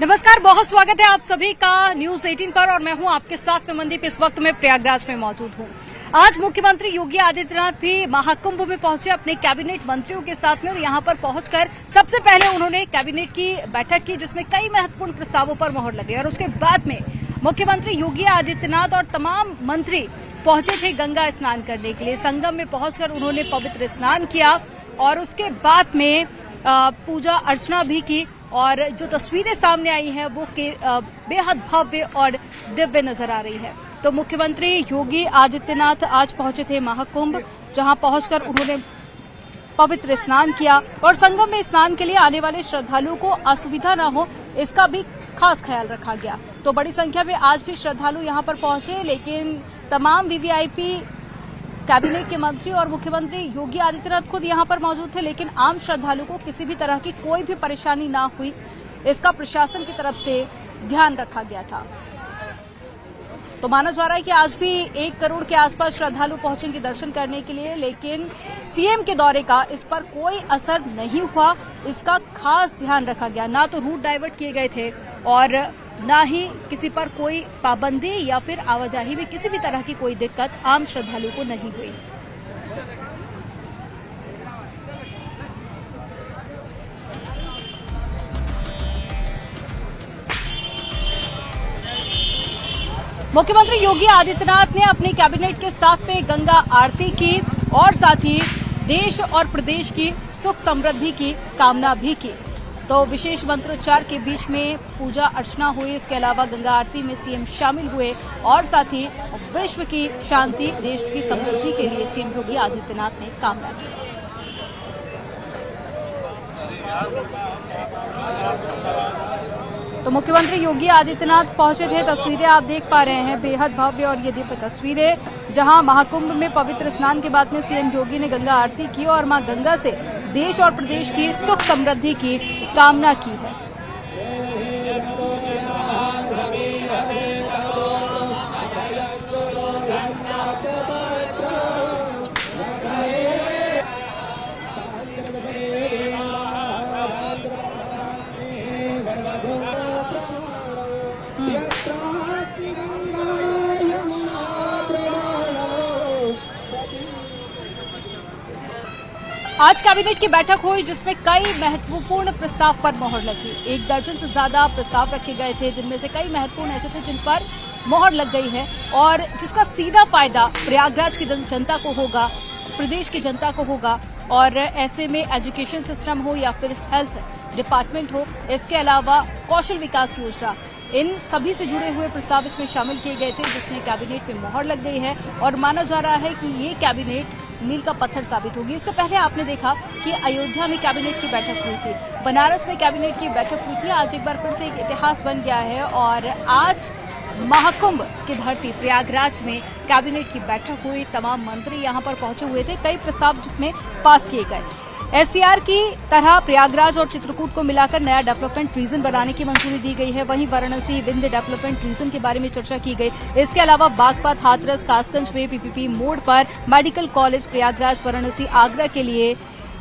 नमस्कार, बहुत स्वागत है आप सभी का न्यूज 18 पर और मैं हूं आपके साथ में मनदीप। इस वक्त मैं प्रयागराज में मौजूद हूं। आज मुख्यमंत्री योगी आदित्यनाथ भी महाकुंभ में पहुंचे अपने कैबिनेट मंत्रियों के साथ में और यहां पर पहुंचकर सबसे पहले उन्होंने कैबिनेट की बैठक की, जिसमें कई महत्वपूर्ण प्रस्तावों पर मोहर लगी और उसके बाद में मुख्यमंत्री योगी आदित्यनाथ और तमाम मंत्री पहुंचे थे गंगा स्नान करने के लिए। संगम में पहुंचकर उन्होंने पवित्र स्नान किया और उसके बाद में पूजा अर्चना भी की और जो तस्वीरें सामने आई हैं वो बेहद भव्य और दिव्य नजर आ रही है। तो मुख्यमंत्री योगी आदित्यनाथ आज पहुंचे थे महाकुंभ, जहां पहुंचकर उन्होंने पवित्र स्नान किया और संगम में स्नान के लिए आने वाले श्रद्धालुओं को असुविधा न हो, इसका भी खास ख्याल रखा गया। तो बड़ी संख्या में आज भी श्रद्धालु यहां पर पहुंचे, लेकिन तमाम वीवीआईपी कैबिनेट के मंत्री और मुख्यमंत्री योगी आदित्यनाथ खुद यहां पर मौजूद थे, लेकिन आम श्रद्धालु को किसी भी तरह की कोई भी परेशानी ना हुई, इसका प्रशासन की तरफ से ध्यान रखा गया था। तो माना जा रहा है कि आज भी 1 करोड़ के आसपास श्रद्धालु पहुंचेंगे दर्शन करने के लिए, लेकिन सीएम के दौरे का इस पर कोई असर नहीं हुआ, इसका खास ध्यान रखा गया। ना तो रूट डाइवर्ट किए गए थे और ना ही किसी पर कोई पाबंदी या फिर आवाजाही में किसी भी तरह की कोई दिक्कत आम श्रद्धालु को नहीं हुई। मुख्यमंत्री योगी आदित्यनाथ ने अपने कैबिनेट के साथ में गंगा आरती की और साथ ही देश और प्रदेश की सुख समृद्धि की कामना भी की। तो विशेष मंत्रोच्चार के बीच में पूजा अर्चना हुई। इसके अलावा गंगा आरती में सीएम शामिल हुए और साथ ही विश्व की शांति, देश की समृद्धि के लिए सीएम योगी आदित्यनाथ ने कामना की। तो मुख्यमंत्री योगी आदित्यनाथ पहुंचे थे, तस्वीरें आप देख पा रहे हैं, बेहद भव्य और ये दिव्य तस्वीरें, जहां महाकुंभ में पवित्र स्नान के बाद में सीएम योगी ने गंगा आरती की और मां गंगा से देश और प्रदेश की सुख समृद्धि की कामना की है। आज कैबिनेट की बैठक हुई, जिसमें कई महत्वपूर्ण प्रस्ताव पर मोहर लगी। 1 दर्जन से ज्यादा प्रस्ताव रखे गए थे, जिनमें से कई महत्वपूर्ण ऐसे थे जिन पर मोहर लग गई है और जिसका सीधा फायदा प्रयागराज की जनता को होगा, प्रदेश की जनता को होगा। और ऐसे में एजुकेशन सिस्टम हो या फिर हेल्थ डिपार्टमेंट हो, इसके अलावा कौशल विकास योजना, इन सभी से जुड़े हुए प्रस्ताव इसमें शामिल किए गए थे, जिसमें कैबिनेट में मोहर लग गई है और माना जा रहा है कि ये कैबिनेट मील का पत्थर साबित होगी। इससे पहले आपने देखा कि अयोध्या में कैबिनेट की बैठक हुई थी, बनारस में कैबिनेट की बैठक हुई थी। आज एक बार फिर से एक इतिहास बन गया है और आज महाकुंभ की धरती प्रयागराज में कैबिनेट की बैठक हुई। तमाम मंत्री यहां पर पहुंचे हुए थे, कई प्रस्ताव जिसमें पास किए गए। एससीआर की तरह प्रयागराज और चित्रकूट को मिलाकर नया डेवलपमेंट रीजन बनाने की मंजूरी दी गई है। वहीं वाराणसी विंध्य डेवलपमेंट रीजन के बारे में चर्चा की गई। इसके अलावा बागपत, हाथरस, कासगंज में पीपीपी मोड पर मेडिकल कॉलेज, प्रयागराज, वाराणसी, आगरा के लिए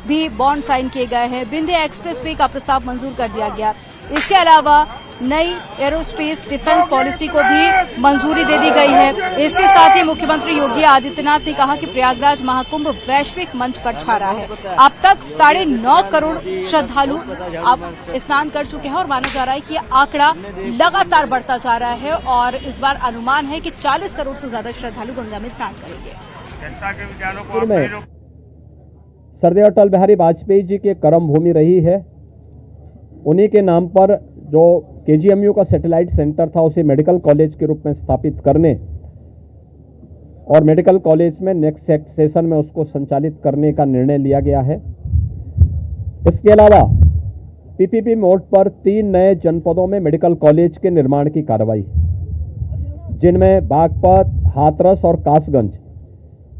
भी बॉन्ड साइन किए गए हैं। विंध्य एक्सप्रेसवे का प्रस्ताव मंजूर कर दिया गया। इसके अलावा नई एरोस्पेस डिफेंस पॉलिसी को भी मंजूरी दे दी गई है। इसके साथ ही मुख्यमंत्री योगी आदित्यनाथ ने कहा कि प्रयागराज महाकुंभ वैश्विक मंच पर छा रहा है। अब तक 9.5 करोड़ श्रद्धालु अब स्नान कर चुके हैं और माना जा रहा है कि यह आंकड़ा लगातार बढ़ता जा रहा है और इस बार अनुमान है कि 40 करोड़ से ज्यादा श्रद्धालु गंगा में स्नान करेंगे। सरदेव अटल बिहारी वाजपेयी जी की कर्म भूमि रही है। उन्हीं के नाम पर जो केजीएमयू का सैटेलाइट सेंटर था, उसे मेडिकल कॉलेज के रूप में स्थापित करने और मेडिकल कॉलेज में नेक्स्ट सेशन में उसको संचालित करने का निर्णय लिया गया है। इसके अलावा पीपीपी मोड पर 3 नए जनपदों में मेडिकल कॉलेज के निर्माण की कार्रवाई, जिनमें बागपत, हाथरस और कासगंज,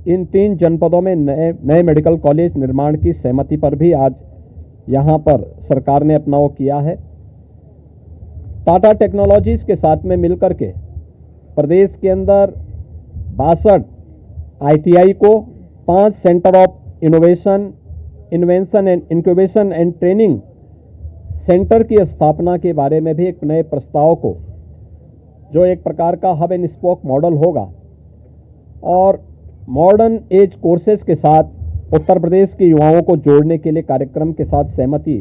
इन 3 जनपदों में नए मेडिकल कॉलेज निर्माण की सहमति पर भी आज यहां पर सरकार ने अपना वो किया है। टाटा टेक्नोलॉजीज के साथ में मिलकर के प्रदेश के अंदर 62 आईटीआई को 5 centre of innovation, invention and incubation and training centre की स्थापना के बारे में भी एक नए प्रस्ताव को, जो एक प्रकार का हब एंड स्पोक मॉडल होगा और मॉडर्न एज कोर्सेज के साथ उत्तर प्रदेश के युवाओं को जोड़ने के लिए कार्यक्रम के साथ सहमति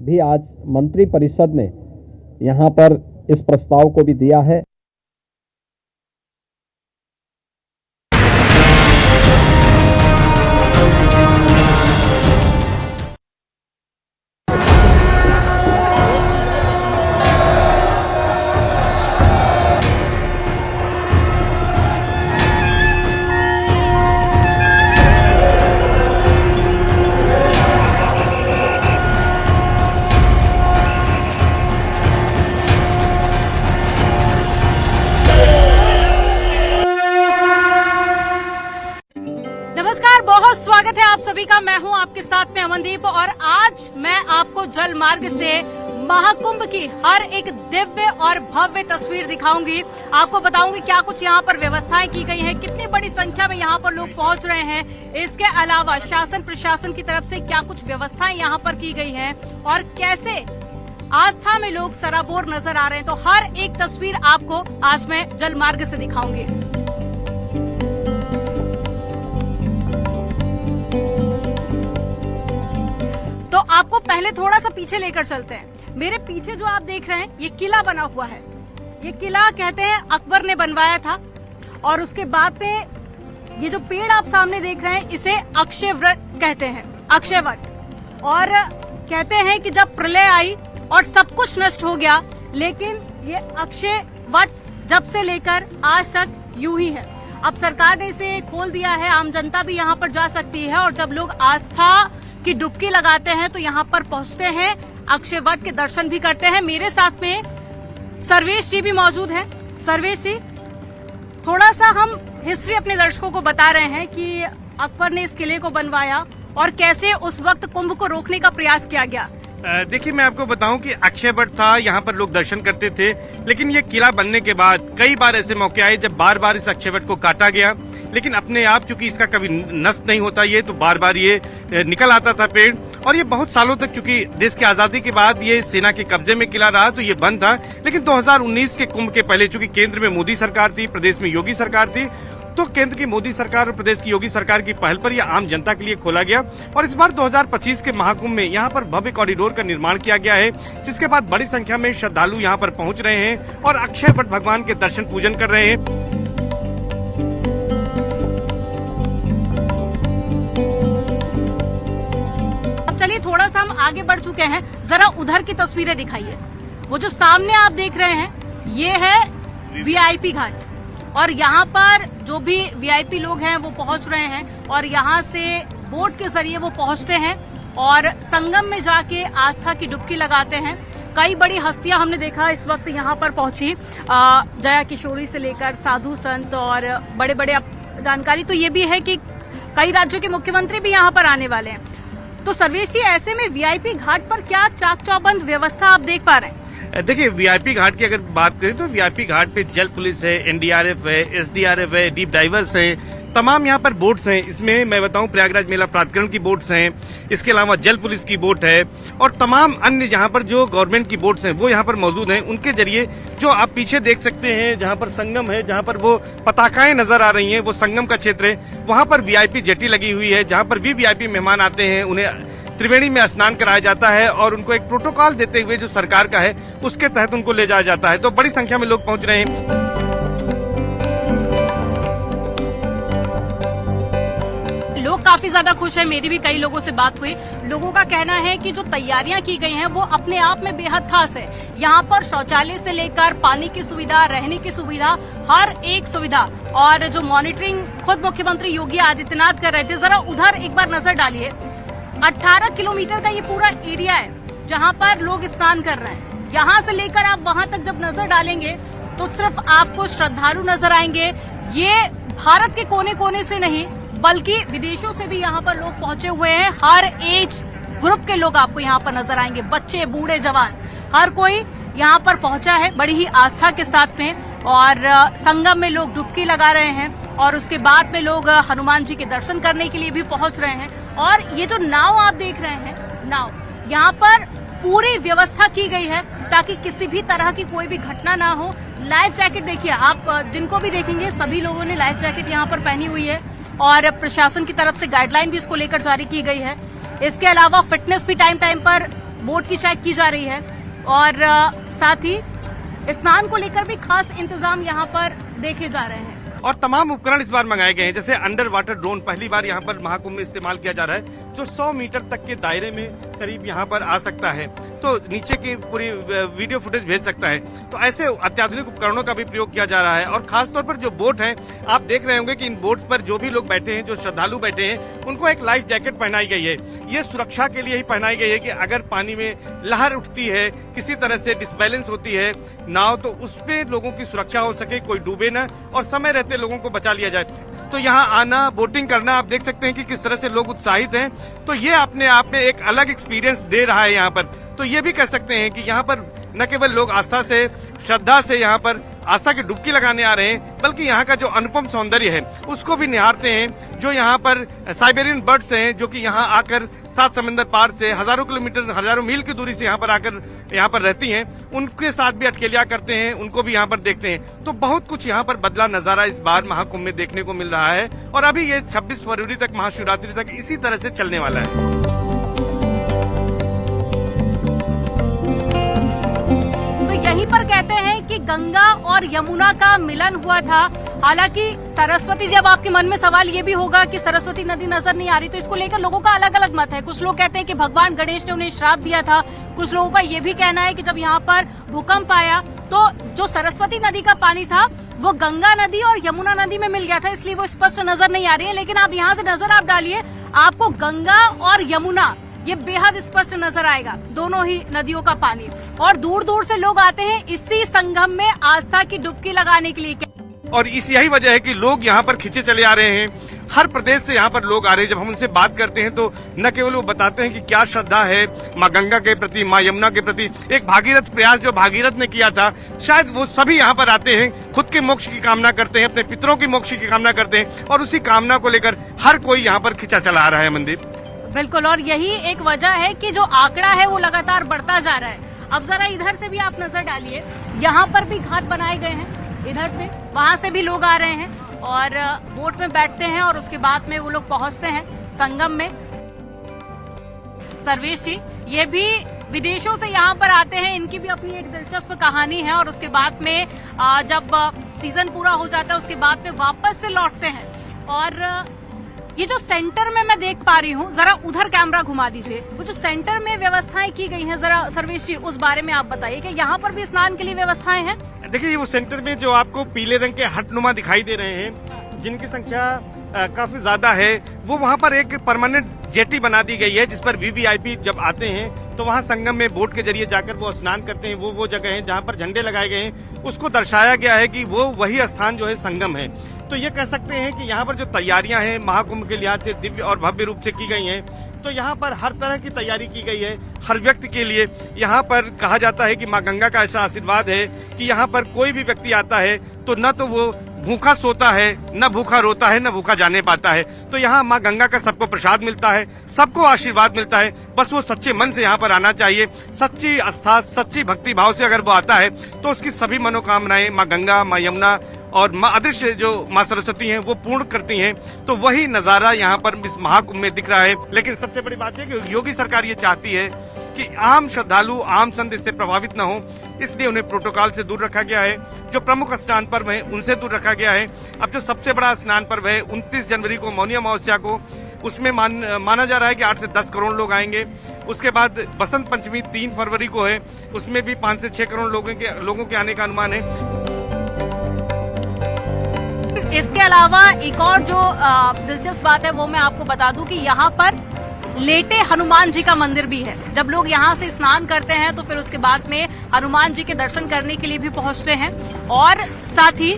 भी आज मंत्री परिषद ने यहां पर इस प्रस्ताव को भी दिया है। नमस्कार, बहुत स्वागत है आप सभी का। मैं हूं आपके साथ में अमनदीप और आज मैं आपको जल मार्ग से महाकुंभ की हर एक दिव्य और भव्य तस्वीर दिखाऊंगी। आपको बताऊंगी क्या कुछ यहाँ पर व्यवस्थाएं की गई हैं, कितनी बड़ी संख्या में यहाँ पर लोग पहुंच रहे हैं। इसके अलावा शासन प्रशासन की तरफ से क्या कुछ व्यवस्थाएं यहाँ पर की गई हैं और कैसे आस्था में लोग सराबोर नजर आ रहे हैं। तो हर एक तस्वीर आपको आज मैं जल मार्ग से दिखाऊंगी। तो आपको पहले थोड़ा सा पीछे लेकर चलते हैं। मेरे पीछे जो आप देख रहे हैं ये किला बना हुआ है। ये किला कहते हैं अकबर ने बनवाया था और उसके बाद में ये जो पेड़ आप सामने देख रहे हैं इसे अक्षय वट कहते हैं, अक्षय वट। और कहते हैं कि जब प्रलय आई और सब कुछ नष्ट हो गया, लेकिन ये अक्षय वट जब से लेकर आज तक यूं ही है। अब सरकार ने इसे खोल दिया है, आम जनता भी यहाँ पर जा सकती है और जब लोग आस्था की डुबकी लगाते हैं तो यहाँ पर पहुँचते हैं, अक्षय वट के दर्शन भी करते हैं। मेरे साथ में सर्वेश जी भी मौजूद हैं। सर्वेश जी, थोड़ा सा हम हिस्ट्री अपने दर्शकों को बता रहे हैं कि अकबर ने इस किले को बनवाया और कैसे उस वक्त कुंभ को रोकने का प्रयास किया गया। देखिए, मैं आपको बताऊं कि अक्षय वट था, यहाँ पर लोग दर्शन करते थे, लेकिन ये किला बनने के बाद कई बार ऐसे मौके आए जब बार बार इस अक्षय वट को काटा गया, लेकिन अपने आप चूंकि इसका कभी नष्ट नहीं होता ये, तो बार बार ये निकल आता था पेड़। और ये बहुत सालों तक, चूंकि देश की आजादी के बाद ये सेना के कब्जे में किला रहा, तो ये बंद था। लेकिन 2019 के कुंभ के पहले, चूंकि केंद्र में मोदी सरकार थी, प्रदेश में योगी सरकार थी, तो केंद्र की मोदी सरकार और प्रदेश की योगी सरकार की पहल पर यह आम जनता के लिए खोला गया। और इस बार 2025 के महाकुंभ में यहाँ पर भव्य कॉरिडोर का निर्माण किया गया है, जिसके बाद बड़ी संख्या में श्रद्धालु यहाँ पर पहुंच रहे हैं और अक्षय वट भगवान के दर्शन पूजन कर रहे हैं। अब चलिए थोड़ा सा हम आगे बढ़ चुके हैं, जरा उधर की तस्वीरें दिखाइए। वो जो सामने आप देख रहे हैं ये है वीआईपी घाट और यहाँ पर जो भी वीआईपी लोग हैं वो पहुंच रहे हैं और यहाँ से बोट के जरिए वो पहुंचते हैं और संगम में जाके आस्था की डुबकी लगाते हैं। कई बड़ी हस्तियां हमने देखा इस वक्त यहाँ पर पहुंची, जया किशोरी से लेकर साधु संत और बड़े बड़े। जानकारी तो ये भी है कि कई राज्यों के मुख्यमंत्री भी यहाँ पर आने वाले हैं। तो सर्वेश जी, ऐसे में वीआईपी घाट पर क्या चाक चौबंद व्यवस्था आप देख पा रहे हैं? देखिए, वीआईपी घाट की अगर बात करें तो वीआईपी घाट पे जल पुलिस है, एनडीआरएफ है, एसडीआरएफ है, डीप डाइवर्स है, तमाम यहाँ पर बोट्स हैं। इसमें मैं बताऊं प्रयागराज मेला प्राधिकरण की बोट्स हैं, इसके अलावा जल पुलिस की बोट है और तमाम अन्य यहाँ पर जो गवर्नमेंट की बोट्स हैं वो यहाँ पर मौजूद हैं। उनके जरिए जो आप पीछे देख सकते हैं, जहाँ पर संगम है, जहाँ पर वो पताकाएं नजर आ रही हैं, वो संगम का क्षेत्र है। वहाँ पर वीआईपी जेटी लगी हुई है, जहाँ पर भी वीआईपी मेहमान आते हैं उन्हें त्रिवेणी में स्नान कराया जाता है और उनको एक प्रोटोकॉल देते हुए जो सरकार का है उसके तहत उनको ले जाया जाता है। तो बड़ी संख्या में लोग पहुंच रहे हैं। लोग काफी ज्यादा खुश हैं। मेरी भी कई लोगों से बात हुई। लोगों का कहना है कि जो तैयारियां की गई हैं वो अपने आप में बेहद खास है। यहाँ पर शौचालय से लेकर पानी की सुविधा, रहने की सुविधा, हर एक सुविधा और जो मॉनिटरिंग खुद मुख्यमंत्री योगी आदित्यनाथ कर रहे थे। जरा उधर एक बार नजर डालिए। 18 किलोमीटर का ये पूरा एरिया है जहाँ पर लोग स्नान कर रहे हैं। यहाँ से लेकर आप वहाँ तक जब नजर डालेंगे तो सिर्फ आपको श्रद्धालु नजर आएंगे। ये भारत के कोने कोने से नहीं बल्कि विदेशों से भी यहाँ पर लोग पहुंचे हुए हैं। हर एज ग्रुप के लोग आपको यहाँ पर नजर आएंगे, बच्चे, बूढ़े, जवान, हर कोई यहाँ पर पहुंचा है बड़ी ही आस्था के साथ में। और संगम में लोग डुबकी लगा रहे हैं और उसके बाद में लोग हनुमान जी के दर्शन करने के लिए भी पहुंच रहे हैं। और ये जो नाव आप देख रहे हैं, नाव यहाँ पर पूरी व्यवस्था की गई है ताकि किसी भी तरह की कोई भी घटना ना हो। लाइफ जैकेट देखिए, आप जिनको भी देखेंगे सभी लोगों ने लाइफ जैकेट यहाँ पर पहनी हुई है और प्रशासन की तरफ से गाइडलाइन भी इसको लेकर जारी की गई है। इसके अलावा फिटनेस भी टाइम टाइम पर बोट की चेक की जा रही है और साथ ही स्नान को लेकर भी खास इंतजाम यहाँ पर देखे जा रहे हैं। और तमाम उपकरण इस बार मंगाए गए हैं, जैसे अंडर वाटर ड्रोन पहली बार यहाँ पर महाकुंभ में इस्तेमाल किया जा रहा है, जो 100 मीटर तक के दायरे में करीब यहाँ पर आ सकता है, तो नीचे की पूरी वीडियो फुटेज भेज सकता है। तो ऐसे अत्याधुनिक उपकरणों का भी प्रयोग किया जा रहा है। और खासतौर पर जो बोट है, आप देख रहे होंगे कि इन बोट्स पर जो भी लोग बैठे हैं, जो श्रद्धालु बैठे हैं, उनको एक लाइफ जैकेट पहनाई गई है। ये सुरक्षा के लिए ही पहनाई गई है कि अगर पानी में लहर उठती है, किसी तरह से डिसबैलेंस होती है नाव, तो उसमें लोगों की सुरक्षा हो सके, कोई डूबे न और समय रहते लोगों को बचा लिया जाए। तो यहाँ आना, बोटिंग करना, आप देख सकते हैं कि किस तरह से लोग उत्साहित हैं। तो ये अपने आप में एक अलग एक्सपीरियंस दे रहा है यहाँ पर। तो ये भी कह सकते हैं कि यहाँ पर न केवल लोग आस्था से, श्रद्धा से यहाँ पर आस्था की डुबकी लगाने आ रहे हैं, बल्कि यहाँ का जो अनुपम सौंदर्य है उसको भी निहारते हैं। जो यहाँ पर साइबेरियन बर्ड्स हैं, जो कि यहाँ आकर 7 समंदर पार से हजारों किलोमीटर, हजारों मील की दूरी से यहाँ पर आकर यहाँ पर रहती हैं, उनके साथ भी अटकेलियां करते हैं, उनको भी यहाँ पर देखते हैं। तो बहुत कुछ यहाँ पर बदला नजारा इस बार महाकुंभ में देखने को मिल रहा है और अभी ये 26 फरवरी तक, महाशिवरात्रि तक इसी तरह से चलने वाला है। यहीं पर कहते हैं कि गंगा और यमुना का मिलन हुआ था। हालांकि सरस्वती, जब आपके मन में सवाल ये भी होगा कि सरस्वती नदी नजर नहीं आ रही, तो इसको लेकर लोगों का अलग अलग मत है। कुछ लोग कहते हैं कि भगवान गणेश ने उन्हें श्राप दिया था। कुछ लोगों का ये भी कहना है कि जब यहाँ पर भूकंप आया तो जो सरस्वती नदी का पानी था वो गंगा नदी और यमुना नदी में मिल गया था, इसलिए वो स्पष्ट नजर नहीं आ रही है। लेकिन आप यहाँ से नजर आप डालिए, आपको गंगा और यमुना ये बेहद स्पष्ट नजर आएगा, दोनों ही नदियों का पानी। और दूर दूर से लोग आते हैं इसी संगम में आस्था की डुबकी लगाने के लिए। और इस यही वजह है कि लोग यहाँ पर खिंचे चले आ रहे हैं। हर प्रदेश से यहाँ पर लोग आ रहे हैं। जब हम उनसे बात करते हैं तो न केवल वो बताते हैं कि क्या श्रद्धा है माँ गंगा के प्रति, माँ यमुना के प्रति। एक भागीरथ प्रयास जो भागीरथ ने किया था, शायद वो सभी यहाँ पर आते हैं, खुद के मोक्ष की कामना करते हैं, अपने पितरों की मोक्ष की कामना करते हैं और उसी कामना को लेकर हर कोई यहाँ पर खिंचा चला आ रहा है। मंदिर बिल्कुल, और यही एक वजह है कि जो आंकड़ा है वो लगातार बढ़ता जा रहा है। अब जरा इधर से भी आप नजर डालिए, यहाँ पर भी घाट बनाए गए हैं, इधर से वहां से भी लोग आ रहे हैं और बोट में बैठते हैं और उसके बाद में वो लोग पहुंचते हैं संगम में। सर्वेश जी, ये भी विदेशों से यहाँ पर आते हैं, इनकी भी अपनी एक दिलचस्प कहानी है और उसके बाद में जब सीजन पूरा हो जाता है उसके बाद में वापस से लौटते हैं। और ये जो सेंटर में मैं देख पा रही हूँ, जरा उधर कैमरा घुमा दीजिए, वो जो सेंटर में व्यवस्थाएं की गई हैं, जरा सर्वेश जी उस बारे में आप बताइए कि यहाँ पर भी स्नान के लिए व्यवस्थाएं हैं। देखिए, वो सेंटर में जो आपको पीले रंग के हटनुमा दिखाई दे रहे हैं, जिनकी संख्या काफी ज्यादा है, वो वहाँ पर एक परमानेंट जेटी बना दी गई है, जिस पर वीवीआईपी जब आते हैं तो वहाँ संगम में बोट के जरिए जाकर वो स्नान करते हैं। वो जगह है जहाँ पर झंडे लगाए गए हैं, उसको दर्शाया गया है कि वो वही स्थान जो है संगम है। तो ये कह सकते हैं कि यहाँ पर जो तैयारियां हैं महाकुंभ के लिहाज से दिव्य और भव्य रूप से की गई हैं। तो यहाँ पर हर तरह की तैयारी की गई है हर व्यक्ति के लिए। यहाँ पर कहा जाता है कि माँ गंगा का ऐसा आशीर्वाद है कि यहाँ पर कोई भी व्यक्ति आता है तो न तो वो भूखा सोता है, न भूखा रोता है, न भूखा जाने पाता है। तो यहाँ माँ गंगा का सबको प्रसाद मिलता है, सबको आशीर्वाद मिलता है। बस वो सच्चे मन से यहाँ पर आना चाहिए। सच्ची आस्था, सच्ची भक्ति भाव से अगर वो आता है तो उसकी सभी मनोकामनाएं माँ गंगा, माँ यमुना और माँ अदृश्य जो माँ सरस्वती हैं वो पूर्ण करती हैं। तो वही नजारा यहाँ पर इस महाकुंभ में दिख रहा है। लेकिन सबसे बड़ी बात है कि योगी सरकार ये चाहती है कि आम श्रद्धालु, आम संत इससे प्रभावित न हो, इसलिए उन्हें प्रोटोकॉल से दूर रखा गया है। जो प्रमुख स्नान पर्व है उनसे दूर रखा गया है। अब जो सबसे बड़ा स्नान पर्व है 29 जनवरी को, मौनी अमावस्या को, उसमें माना जा रहा है कि 8 से 10 करोड़ लोग आएंगे। उसके बाद बसंत पंचमी 3 फरवरी को है, उसमें भी 5 से 6 करोड़ लोगों के आने का अनुमान है। इसके अलावा एक और जो दिलचस्प बात है वो मैं आपको बता दूं कि यहाँ पर लेटे हनुमान जी का मंदिर भी है। जब लोग यहाँ से स्नान करते हैं तो फिर उसके बाद में हनुमान जी के दर्शन करने के लिए भी पहुंचते हैं। और साथ ही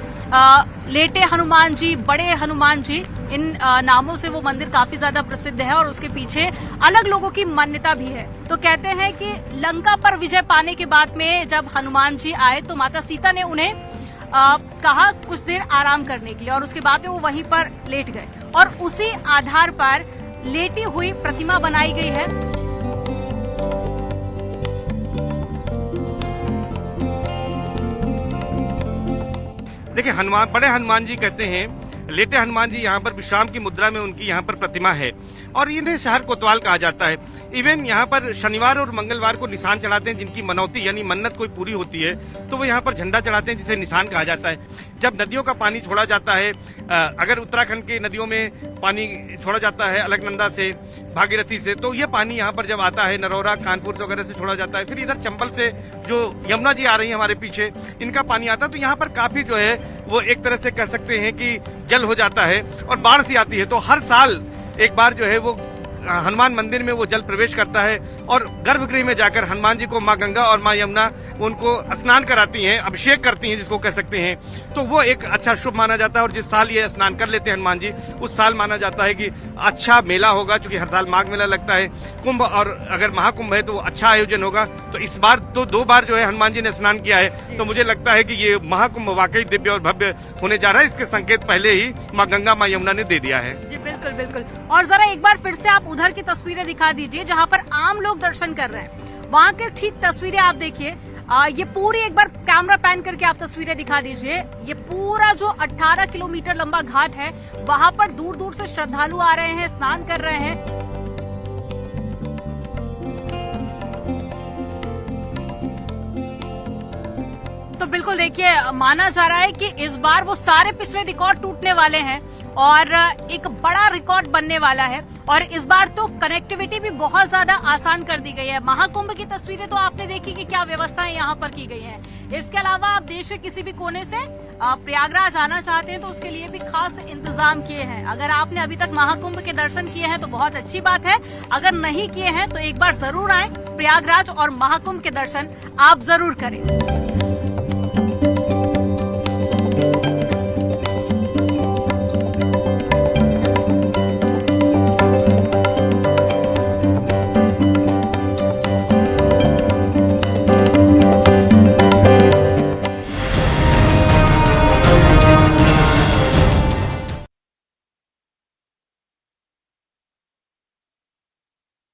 लेटे हनुमान जी, बड़े हनुमान जी, इन नामों से वो मंदिर काफी ज्यादा प्रसिद्ध है और उसके पीछे अलग लोगों की मान्यता भी है। तो कहते हैं कि लंका पर विजय पाने के बाद में जब हनुमान जी आए तो माता सीता ने उन्हें कहा कुछ देर आराम करने के लिए और उसके बाद में वो वहीं पर लेट गए और उसी आधार पर लेटी हुई प्रतिमा बनाई गई है। देखिए हनुमान, बड़े हनुमान जी कहते हैं, लेटे हनुमान जी यहाँ पर विश्राम की मुद्रा में उनकी यहाँ पर प्रतिमा है और इन्हें शहर कोतवाल कहा जाता है। इवन यहाँ पर शनिवार और मंगलवार को निशान चढ़ाते हैं, जिनकी मनौती यानी मन्नत कोई पूरी होती है तो वो यहाँ पर झंडा चढ़ाते हैं, जिसे निशान कहा जाता है। जब नदियों का पानी छोड़ा जाता है, अगर उत्तराखंड की नदियों में पानी छोड़ा जाता है अलकनंदा से, भागीरथी से, तो ये पानी यहाँ पर जब आता है नरौरा, कानपुर वगैरह से छोड़ा जाता है, फिर इधर चंबल से जो यमुना जी आ रही है हमारे पीछे, इनका पानी आता है, तो यहाँ पर काफी जो है वो एक तरह से कह सकते हैं कि जल हो जाता है और बाढ़ सी आती है। तो हर साल एक बार जो है वो हनुमान मंदिर में वो जल प्रवेश करता है और गर्भगृह में जाकर हनुमान जी को माँ गंगा और माँ यमुना उनको स्नान कराती हैं, अभिषेक करती हैं जिसको कह सकते हैं। तो वो एक अच्छा शुभ माना जाता है और जिस साल ये स्नान कर लेते हैं हनुमान जी, उस साल माना जाता है कि अच्छा मेला होगा, क्योंकि हर साल माघ मेला लगता है, कुंभ, और अगर महाकुंभ है तो अच्छा आयोजन होगा। तो इस बार तो 2 बार जो है हनुमान जी ने स्नान किया है, तो मुझे लगता है कि ये महाकुंभ वाकई दिव्य और भव्य होने जा रहा है। इसके संकेत पहले ही माँ गंगा माँ यमुना ने दे दिया है। जी बिल्कुल बिल्कुल। और जरा एक बार फिर से आप उधर की तस्वीरें दिखा दीजिए जहां पर आम लोग दर्शन कर रहे हैं, वहां के ठीक तस्वीरें आप देखिए। ये पूरी एक बार कैमरा पैन करके आप तस्वीरें दिखा दीजिए। ये पूरा जो 18 किलोमीटर लंबा घाट है, वहां पर दूर दूर से श्रद्धालु आ रहे हैं, स्नान कर रहे हैं। तो बिल्कुल देखिए, माना जा रहा है कि इस बार वो सारे पिछले रिकॉर्ड टूटने वाले हैं और एक बड़ा रिकॉर्ड बनने वाला है। और इस बार तो कनेक्टिविटी भी बहुत ज्यादा आसान कर दी गई है। महाकुंभ की तस्वीरें तो आपने देखी कि क्या व्यवस्थाएं यहाँ पर की गई हैं। इसके अलावा आप देश के किसी भी कोने से प्रयागराज आना चाहते हैं तो उसके लिए भी खास इंतजाम किए हैं। अगर आपने अभी तक महाकुंभ के दर्शन किए हैं तो बहुत अच्छी बात है, अगर नहीं किए हैं तो एक बार जरूर आए प्रयागराज और महाकुंभ के दर्शन आप जरूर करें।